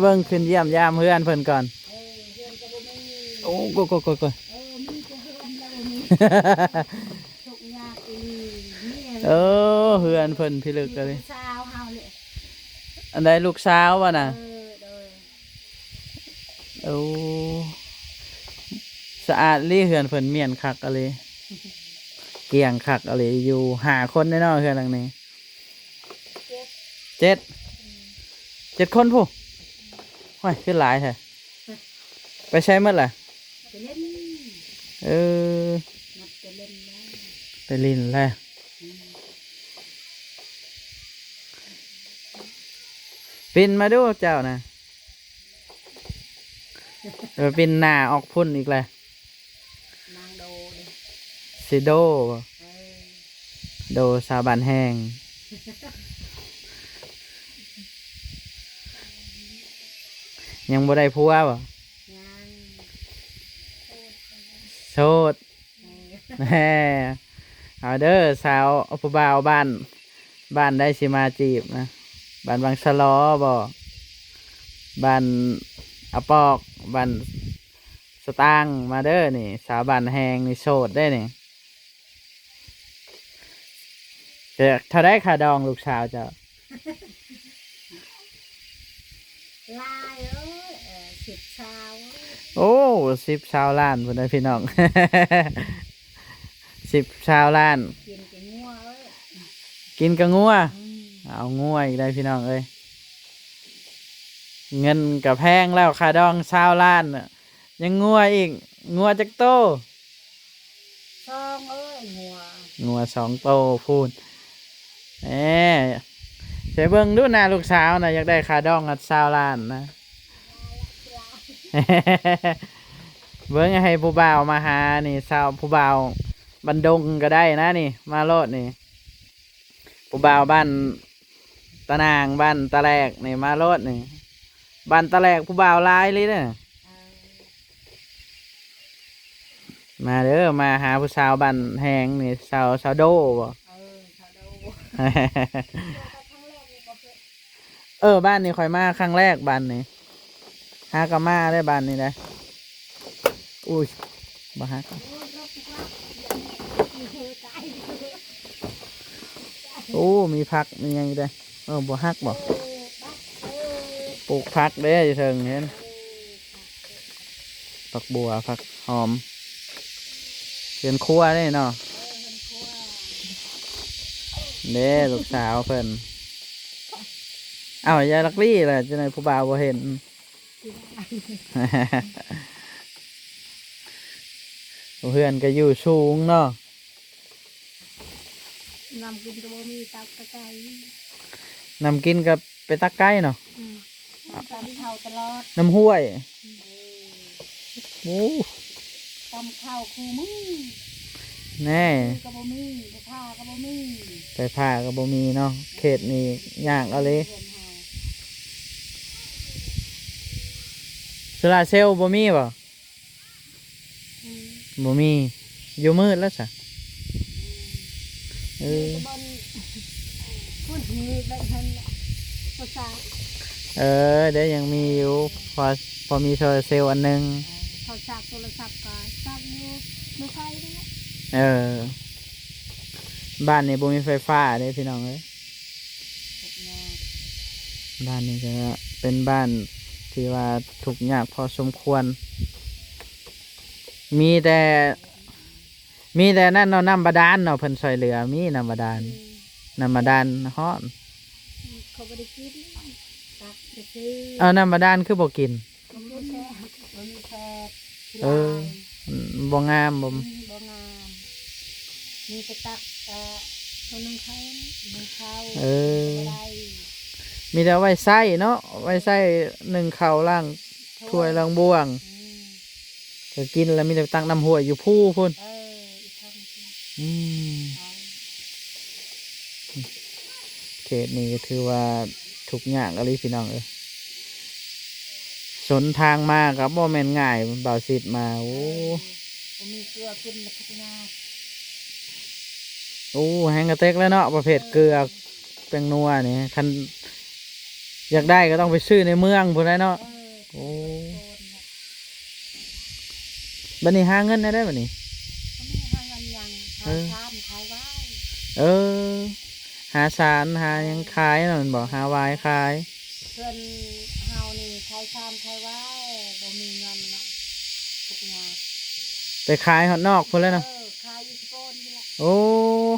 เบิ่งขึ้นเยี่ยมยามเพื่อนเพิ่นก่อนเออเฮือนก็บ่มีโอ้โกมีแต่เฮือนแล้วบ่มีทุกข์ยากอีนี่ เออเพื่อนเพิ่นพิลึกกันเลย สาวเฮาเลย อันใดลูกสาววะน่ะโดยโอ้สะอาดลี่เฮือนเพิ่นเมียนคักอะไรเกี่ยงคักอะไรอยู่หาคนแน่นอนเฮือนหลังนี้เจ็ดคนผู้ห้ยขึ้นหลายแท้ไปใช้หมดล่ะไปเล่นเออนัดไปเล่นแล้ว ไปลินแล้วปินมาดูเจ้านะปินหน้าออกพุ่นอีกแล้วนางโดดิซิโดโดซาบันแห้งยังบ่ได้ผัวบ่ยังโสดแหมเอาเด้อสาวผู้บ่าวบ้านได้สิมาจีบนะบ้านบางสะลอบ่บ้านอาปอกบ้านสตางค์มาเด้อนี่สาวบ้านแหงนี่โสดได้นี่เดี๋ยวเท่าได้ค่าดองลูกสาวเจ้าลาย10 ชาว โอ้10 ชาวล้านพุ่นนะพี่น้อง 10 ชาวล้านกินกับงัวกินกับงัวเอางัวอีกได้พี่น้องเอ้ยเงินกับแพงแล้วค่าดอง20 ล้านน่ะยังงัวอีกงัวจักโตซองงัว2 โตพูดเอ๊ใช้เบิ่งดูหน้าลูกสาวนะอยากได้ค่าดอง20 ล้านนะ เบิ่งให้ผู้บ่าวมาหานี่สาวผู้บ่าวบันดงก็ได้นะนี่มาโลดนี่ผู้บ่าวบ้านตะนางบ้านตะแลกนี่มาโลดนี่บ้านตะแลกผู้บ่าวหลายเลยเนี่ยมาเด้อมาหาผู้สาวบ้านแหงนี่สาวโดบ่บ้านนี้ค่อยมาครั้งแรกบ้านนี้หากะมาได้บ้านนี้ได้อุ้ยบ่ฮักโอ้มีพักมียังได้บ่ฮักบ่ปลูกพักเด้อยู่เทิงเห็นผักบัวผักหอมเรือนครัวได้เนาะเด้ลูกสาวเพิ่นยายลักลี่แหละจังได๋ผู้บ่าวบ่เห็น เพื่อนก็อยู่สูงเนาะนำกินก็บ่มีตักตะไคร้นำกินกับไปตักไก่เนาะตำข้าวตลอดน้ำห้วยโอ้ตำข้าวคู่มือแน่ก็บ่มีไปผ้าก็บ่มีไปผ้าก็บ่มีเนาะเขตนี้ยากเอาเลยโซลาร์เซลล์บ่มีบ่มีอยู่มืดแล้วจ้ะพูดมีได้ทันภาษาเดี๋ยวยังมีอยู่พอมีโซลาร์เซลล์อันนึงเขาจับโทรศัพท์ก็จับอยู่มือไฟนั่นแหละบ้านนี้บ่มีไฟฟ้าเด้พี่น้องเอ้ยบ้านนี้ก็เป็นบ้านที่ว่าทุกข์ยากพอสมควรมีแต่นั่นเนาะน้ำบาดาลเนาะเพิ่นช่วยเหลือมีน้ำบาดาลฮ้อนเขาบ่ได้กินตักไปซื้อน้ำบาดาลคือบ่กินบ่มีแซ่บ่มีแซ่บ่งามบ่งามมีแต่ตักคนนึงเขานึงเขามีแต่ไว้ใส่เนาะไว้ใส่นึ่งข้าวล้างถ้วยล้างบ่วงก็กินแล้วมีแต่ตักน้ำห้วยอยู่ผู้พุ่นเขตนี้ก็ถือว่าทุกอย่างอะไรพี่น้องสนทางมาครับบ่แม่นง่ายบ่าวสิทธิ์มาโอ้มีเกลือขึ้นมาทุกงาแห้งกระเตกแล้วเนาะประเภทเกลือแป้งนัวนี่คัน อยากได้ก็ต้องไปซื้อในเมืองพุ่นแหล้วเนาะ โอ้ โอ้ โดนเนี่ย บัดนี้หาเงินได้บัดนี้ เขาไม่หาเงินยังขายชามขายไว้ เออ หาสารหาหยังขายเนาะมันบอกหาวายขาย เพื่อนเฮานี่ขายชามขายไว้บ่มีเงินเนาะทุกอย่าง ไปขายข้างนอกพุ่นแล้วเนาะ ขายอยู่ที่โปนนี่แหละ โอ้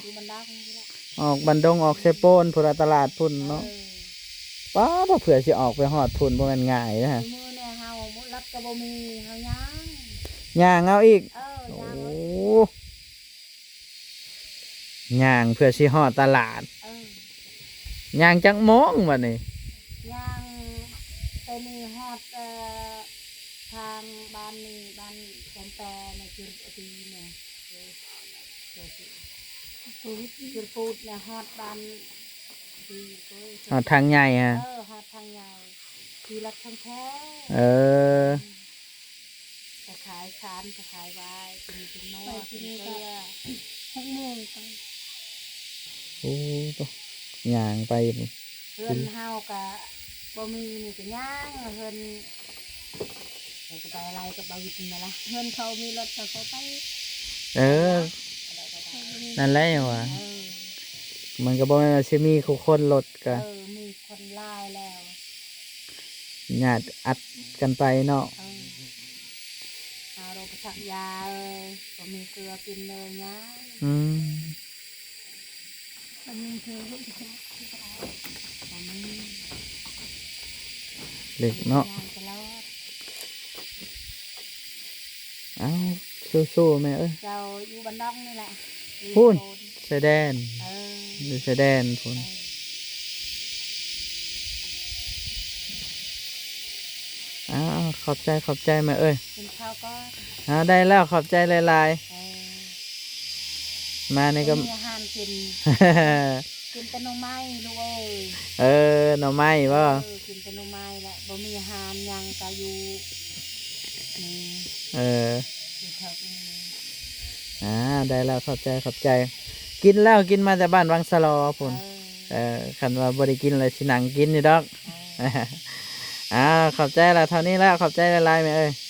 อยู่บันดังนี่แหละ ออกบันดงออกเซโปนพุ่นละตลาดพุ่นเนาะ เออ ป้าบ่เผื่อสิออกไปฮอดพุ่นบ่แม่นง่ายนะฮะ มือเนี่ยเฮาบ่รับก็บ่มีเฮายัง ย่างเอาอีก เออ โอ้ ยัง ย่างเพื่อสิฮอดตลาด เออย่าง จักโมงบัดนี้ ยังไปนี่ฮอดทางบ้านนี่บ้านแกนแปรในจุดตีเนี่ยจุดปูดเนี่ยฮอดบ้านดีเว้ย ฮอดทางใหญ่ฮะ ฮอดทางใหญ่ทีละทางแท้ เออ จะขายชานจะขายไว้กินนวดกินเกลือ6 โมงไป โอ้ตัวย่างไปนี่ เพื่อนเฮากะบ่มีนี่ก็ย่างเพื่อนเราก็ไปอะไรก็บ่วินมาละเพื่อนเขามีรถเขาไป เออ นั่นแหละหว่า เออ มันก็บ่แม่นว่าสิมีคนรถก็ มีคนไล่แล้ว ญาติอัดกันไปเนาะ เอาเราไปสักยาก็มีเกลือกินเลยนะ อืม มันมีเกลือลูกจะเอามันมี เล็กเนาะ ยางตลอด เอ้าสู้ๆแม่เอ้ย เจ้าอยู่บันดองนี่แหละ พูด แสดง เออ อยู่แสดงพุ่นอ้าวขอบใจแม่เอ้ย กินข้าวก็ ได้แล้วขอบใจหลาย เออ ๆ มานี่ก็ มีอาหารกิน กินแต่หน่อไม้ลูกเอ้ย เออหน่อไม้บ่ กินแต่หน่อไม้แหละบ่มีอาหารหยังก็อยู่นี่ เออ อยู่เถิกนี่ ได้แล้วขอบใจ กินแล้วกินมาจากบ้านวังสะลอพุ่น เออ คันว่าบ่ได้กินเลยสิหนังกินนี่ดอก เออ ขอบใจละเท่านี้แล้วขอบใจหลายๆแม่เอ้ย เ